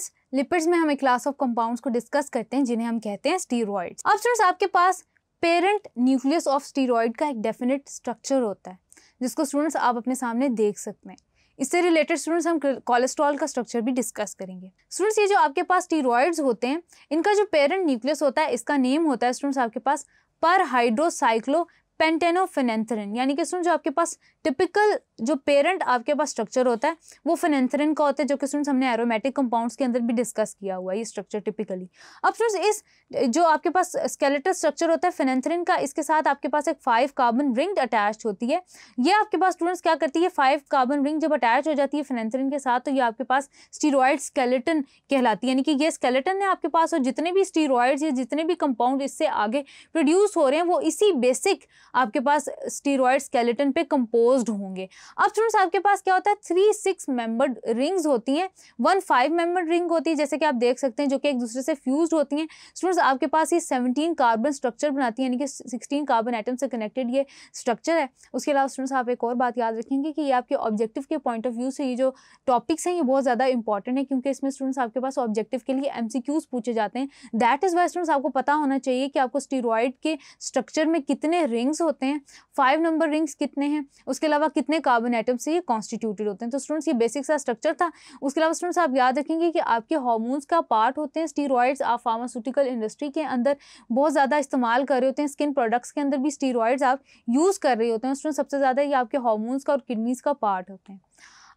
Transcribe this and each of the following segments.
Students, lipids में हम एक क्लास ऑफ कंपाउंड्स को डिस्कस करते हैं जिन्हें हम कहते हैं स्टीरॉइड्स। अब स्टूडेंट्स, आपके पास पेरेंट न्यूक्लियस ऑफ स्टीरॉइड का एक डेफिनेट स्ट्रक्चर होता है जिसको स्टूडेंट्स आप अपने सामने देख सकते हैं। इससे रिलेटेड स्टूडेंट्स हम कोलेस्ट्रॉल का स्ट्रक्चर भी डिस्कस करेंगे। स्टूडेंट्स, ये जो आपके पास स्टीरॉइड्स होते हैं, इनका जो पेरेंट न्यूक्लियस होता है, इसका नेम होता है स्टूडेंट्स आपके पास पर हाइड्रोसाइक्लो पेंटेनोफिनेंथ्रिन। यानी कि स्टूडेंट जो आपके पास टिपिकल जो पेरेंट आपके पास स्ट्रक्चर होता है वो फिनेंथ्रिन का होता है, जो कि स्टूडेंट्स हमने एरोमेटिक कंपाउंड्स के अंदर भी डिस्कस किया हुआ है ये स्ट्रक्चर टिपिकली। अब स्टूडेंट्स, इस जो आपके पास स्केलेटल स्ट्रक्चर होता है फिनेंथ्रिन का, इसके साथ आपके पास एक 5 कार्बन रिंग अटैच होती है। ये आपके पास स्टूडेंट्स क्या करती है, 5 कार्बन रिंग जब अटैच हो जाती है फिनेंथ्रिन के साथ, तो ये आपके पास स्टीरॉयड स्केलेटन कहलाती है। यानी कि ये स्केलेटन है आपके पास, और जितने भी स्टीरॉयड्स या जितने भी कंपाउंड इससे आगे प्रोड्यूस हो रहे हैं वो इसी बेसिक आपके पास स्टीरॉयड स्केलेटन पे कंपोज्ड होंगे। अब स्टूडेंट्स, आपके पास क्या होता है, 3 6 मेंबर्ड रिंग्स होती हैं, 1 5 मेंबर्ड रिंग होती है, जैसे कि आप देख सकते हैं, जो कि एक दूसरे से फ्यूज्ड होती हैं। स्टूडेंट्स, आपके पास ये 17 कार्बन स्ट्रक्चर बनाती है, यानी कि 16 कार्बन एटम से कनेक्टेड ये स्ट्रक्चर है। उसके अलावा स्टूडेंट्स, आप एक और बात याद रखेंगे कि ये आपके ऑब्जेक्टिव के पॉइंट ऑफ व्यू से ये जो टॉपिक्स हैं ये बहुत ज़्यादा इंपॉर्टेंट है, क्योंकि इसमें स्टूडेंट्स आपके पास ऑब्जेक्टिव के लिए MCQs पूछे जाते हैं। दैट इज़ वाई स्टूडेंट्स आपको पता होना चाहिए कि आपको स्टीरॉयड के स्ट्रक्चर में कितने रिंग्स होते हैं, 5 नंबर रिंग्स कितने हैं, उसके अलावा कितने कार्बन एटम से ये कॉन्स्टिट्यूटेड होते हैं। तो स्टूडेंट्स, ये बेसिक सा स्ट्रक्चर था। उसके अलावा स्टूडेंट्स, आप याद रखेंगे कि आपके हार्मोन्स का पार्ट होते हैं स्टीरॉयड्स। आप फार्मास्यूटिकल इंडस्ट्री के अंदर बहुत ज़्यादा इस्तेमाल कर रहे होते हैं, स्किन प्रोडक्ट्स के अंदर भी स्टीरॉयड्स आप यूज़ कर रहे होते हैं। स्टूडेंट्स, सबसे ज़्यादा ये आपके हार्मोन्स का और किडनीज का पार्ट होते हैं।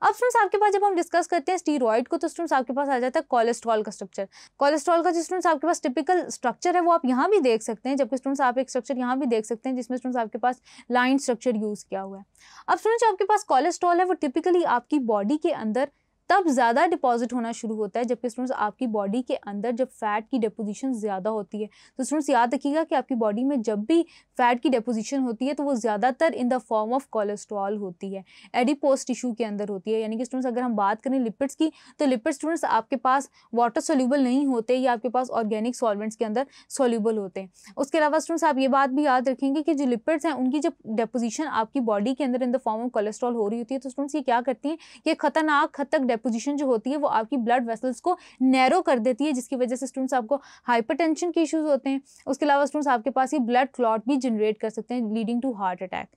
अब स्टूडेंट्स, आपके पास जब हम डिस्कस करते हैं स्टीरॉयड को, तो स्टूडेंट्स आपके पास आ जाता है कोलेस्ट्रॉल का स्ट्रक्चर। कोलेस्ट्रॉल का जो स्टूडेंट्स आपके पास टिपिकल स्ट्रक्चर है वो आप यहाँ भी देख सकते हैं, जबकि स्टूडेंट्स आप एक स्ट्रक्चर यहाँ भी देख सकते हैं जिसमें स्टूडेंट्स आपके पास लाइन स्ट्रक्चर यूज़ किया हुआ है। अब स्टूडेंट्स, जो आपके पास कोलेस्ट्रॉल है वो टिपिकली आपकी बॉडी के अंदर तब ज़्यादा डिपॉजिट होना शुरू होता है जबकि स्टूडेंट्स आपकी बॉडी के अंदर जब फैट की डिपोजिशन ज़्यादा होती है। तो स्टूडेंट्स याद रखिएगा कि आपकी बॉडी में जब भी फैट की डिपोजिशन होती है तो वो ज़्यादातर in the form of cholesterol होती है, एडिपोज टिश्यू के अंदर होती है। यानी कि स्टूडेंट्स अगर हम बात करें लिपिड्स की, तो लिपिड स्टूडेंट्स आपके पास वाटर सोल्यूबल नहीं होते, या आपके पास ऑर्गेनिक सॉल्वेंट्स के अंदर सोल्यूबल होते हैं। उसके अलावा स्टूडेंट्स आप ये बात भी याद रखेंगे कि जो लिपिड्स हैं उनकी जब डिपोजिशन आपकी बॉडी के अंदर in the form of cholesterol हो रही होती है, तो स्टूडेंट्स ये क्या करती हैं, ये खतरनाक हद तक डिपोजिशन जो होती है वो आपकी ब्लड वेसल्स को नैरो कर देती है, जिसकी वजह से स्टूडेंट्स आपको हाइपरटेंशन के इश्यूज होते हैं। उसके अलावा स्टूडेंट्स आपके पास ये ब्लड क्लॉट भी जनरेट कर सकते हैं, leading to heart attack.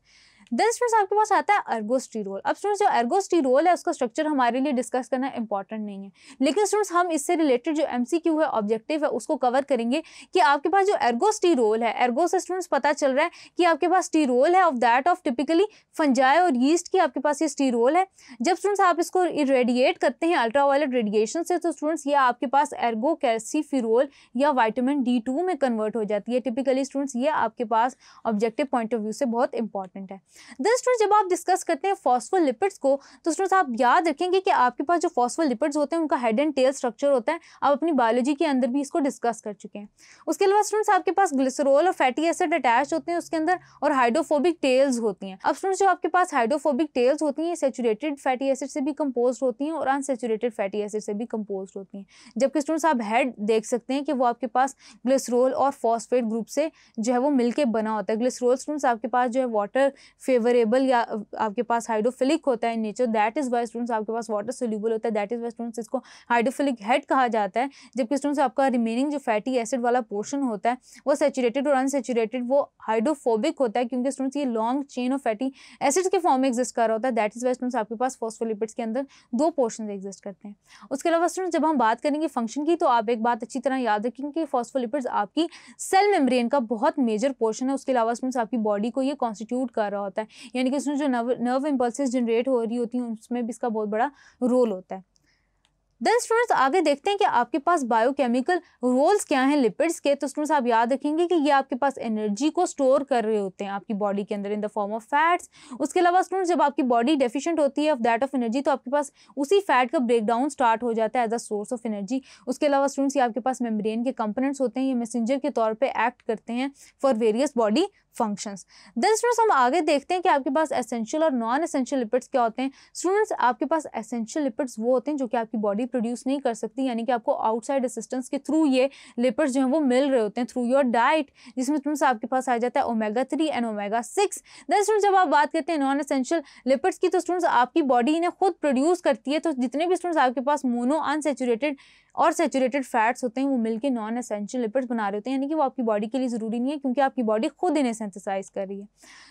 Then students आपके पास आता है एर्गोस्टीरोल। अब स्टूडेंट्स, जो एर्गोस्टीरोल है उसका स्ट्रक्चर हमारे लिए डिस्कस करना इंपॉर्टेंट नहीं है, लेकिन स्टूडेंट्स हम इससे रिलेटेड जो MCQ है, ऑब्जेक्टिव है, उसको कवर करेंगे कि आपके पास जो एर्गोस्टीरोल है, एर्गो से स्टूडेंट्स पता चल रहा है कि आपके पास स्टीरोल है of that of typically fungi और यीस्ट की आपके पास ये स्टीरोल है। जब स्टूडेंट्स आप इसको इरेडिएट करते हैं अल्ट्रावायलेट रेडिएशन से, तो स्टूडेंट्स ये आपके पास एर्गो कैल्सीफिरोल या विटामिन D2 में कन्वर्ट हो जाती है। टिपिकली स्टूडेंट्स ये आपके पास ऑब्जेक्टिव पॉइंट ऑफ व्यू से बहुत इंपॉर्टेंट है। देन स्टूडेंट्स, जब आप डिस्कस करते हैं फॉस्फोलिपिड्स को, तो स्टूडेंट्स आप याद रखेंगे कि आपके पास जो फॉस्फोलिपिड्स होते हैं उनका हेड एंड टेल स्ट्रक्चर होता है। आप अपनी बायोलॉजी के अंदर भी इसको डिस्कस कर चुके हैं। उसके अलावा स्टूडेंट्स आपके पास ग्लिसरॉल और फैटी एसिड अटैच होते हैं उसके अंदर, और हाइड्रोफोबिक टेल्स होती हैं। अब स्टूडेंट्स, जो आपके पास हाइड्रोफोबिक टेल्स होती हैं, सैचुरेटेड फैटी एसिड से भी कंपोज होती हैं और अनसैचुरेटेड फैटी एसिड से भी कंपोज होती हैं। जबकि स्टूडेंट्स आप हेड देख सकते हैं कि वो आपके पास ग्लिसरॉल और फॉस्फेट ग्रुप से जो है वो मिलके बना होता है। ग्लिसरॉल स्टूडेंट्स आपके पास जो है वाटर फेवरेबल या आपके पास हाइड्रोफिलिक होता है in nature, that is why students आपके पास वाटर सोल्यूबल होता है, दैट इज वाई स्टूडेंट्स इसको हाइड्रोफिलिक हेड कहा जाता है। जबकि स्टूडेंट्स आपका रिमेनिंग जो फैटी एसिड वाला पोर्शन होता है वो सैचुरेटेड और अनसैचुरेटेड वो हाइड्रोफोबिक होता है, क्योंकि स्टूडेंट्स ये long chain of fatty acids के फॉर्म में एग्जिस्ट कर रहा होता है। दैट इज वाई स्टूडेंट्स आपके पास फॉस्फोलिपिड्स के अंदर 2 पोर्शन एग्जिस्ट करते हैं। उसके अलावा स्टूडेंट्स, जब हम बात करेंगे फंक्शन की, तो आप एक बात अच्छी तरह याद रखेंगे कि फॉस्फोलिपिड्स आपकी सेल मेम्ब्रेन का बहुत मेजर पोर्शन है। उसके अलावा स्टूडेंट्स आपकी बॉडी को ये कॉन्स्टिट्यूट कर रहा होता है, यानी कि जो नर्व इंपल्सेस जनरेट हो रही होती हैं उसमें भी इसका बहुत बड़ा रोल होता है। देन स्टूडेंट्स आगे देखते हैं कि आपके पास बायोकेमिकल रोल्स क्या हैं लिपिड्स के। तो स्टूडेंट्स आप याद रखेंगे कि ये आपके पास एनर्जी को स्टोर कर रहे होते हैं आपकी बॉडी के अंदर in the form of fats. उसके अलावा स्टूडेंट्स, जब आपकी बॉडी डेफिशिएंट होती है ऑफ दैट ऑफ एनर्जी, तो आपके पास उसी फैट का ब्रेकडाउन स्टार्ट हो जाता है as a source of energy. उसके अलावा स्टूडेंट्स, ये आपके पास मेम्ब्रेन के कंपोनेंट्स होते हैं, ये मैसेंजर के तौर पर एक्ट करते हैं for various body functions. Then students हम आगे देखते हैं कि आपके पास एसेंशियल और नॉन एसेंशियल लिपिड्स क्या होते हैं। स्टूडेंट्स आपके पास एसेंशियल लिपिड्स वो होते हैं जो कि आपकी बॉडी प्रोड्यूस नहीं कर सकती, यानी कि आपको आउटसाइड असिस्टेंस के थ्रू ये लिपिड्स जो हैं वो मिल रहे होते हैं थ्रू योर डाइट, जिसमें स्टूडेंट्स आपके पास आ जाता है omega 3 and omega 6। Then students जब आप बात करते हैं नॉन एसेंशियल लिपिड्स की, तो स्टूडेंट्स आपकी बॉडी इन्हें खुद प्रोड्यूस करती है। तो जितने भी स्टूडेंट्स आपके पास मोनो अनसैचुरेटेड और सैचुरेटेड फैट्स होते हैं वो मिलके नॉन एसेंशियल लिपिड्स बना रहे होते हैं, यानी कि वो आपकी बॉडी के लिए ज़रूरी नहीं है क्योंकि आपकी बॉडी खुद इन्हें सिंथेसाइज कर रही है।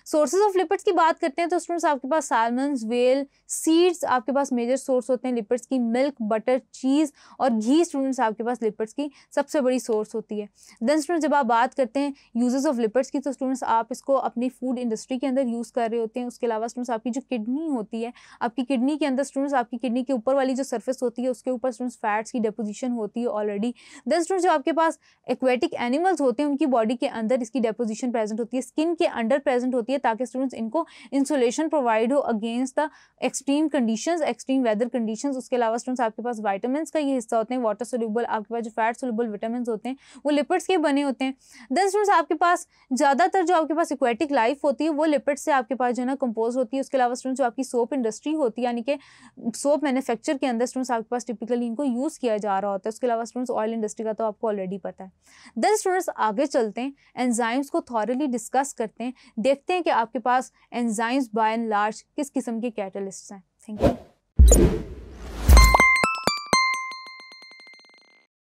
सोर्सेज ऑफ लिपिड्स की बात करते हैं तो स्टूडेंट्स आपके पास सैल्मन्स, व्हेल, सीड्स आपके पास मेजर सोर्स होते हैं लिपिड्स की। मिल्क, बटर, चीज़ और घी स्टूडेंट्स आपके पास लिपिड्स की सबसे बड़ी सोर्स होती है। देन स्टूडेंट्स जब आप बात करते हैं यूजेस ऑफ लिपिड्स की, तो स्टूडेंट्स आप इसको अपनी फूड इंडस्ट्री के अंदर यूज़ कर रहे होते हैं। उसके अलावा स्टूडेंट्स आपकी जो किडनी होती है, आपकी किडनी के अंदर स्टूडेंट्स आपकी किडनी के ऊपर वाली जो सर्फेस होती है उसके ऊपर स्टूडेंट्स फैट्स की डिपोजिशन होती है ऑलरेडी। देन स्टूडेंट्स जो आपके पास एक्वेटिक एनिमल्स होते हैं उनकी बॉडी के अंदर इसकी डिपोजिशन प्रेजेंट होती है, स्किन के अंडर प्रेजेंट होती है, ताकि स्टूडेंट्स इनको इंसुलेशन प्रोवाइड हो against the extreme conditions, extreme weather conditions. उसके अलावा स्टूडेंट्स आपके पास विटामिन्स का ये हिस्सा होते हैं, वाटर सोल्यूबल, आपके पास जो फैट सोल्यूबल विटामिन्स होते हैं वो लिपिड्स के बने होते हैं। देन स्टूडेंट्स आपके पास ज़्यादातर जो आपके पास एक्वेटिक लाइफ होती है वो लिपिड्स से आपके पास जो है ना कंपोज होती है। उसके अलावा स्टूडेंट्स जो आपकी सोप इंडस्ट्री होती है, यानी कि सोप मैन्युफैक्चर के अंदर स्टूडेंट्स आपके पास टिपिकली इनको यूज़ किया जा रहा होता है। उसके अलावा स्टूडेंट्स ऑयल इंडस्ट्री का तो आपको ऑलरेडी पता है। देन स्टूडेंट्स आगे चलते हैं, एंजाइम्स को थॉरली डिस्कस करते हैं, देखते हैं कि आपके पास एंजाइम्स बाय एंड लार्ज किस किस्म के कैटलिस्ट्स हैं। Thank you.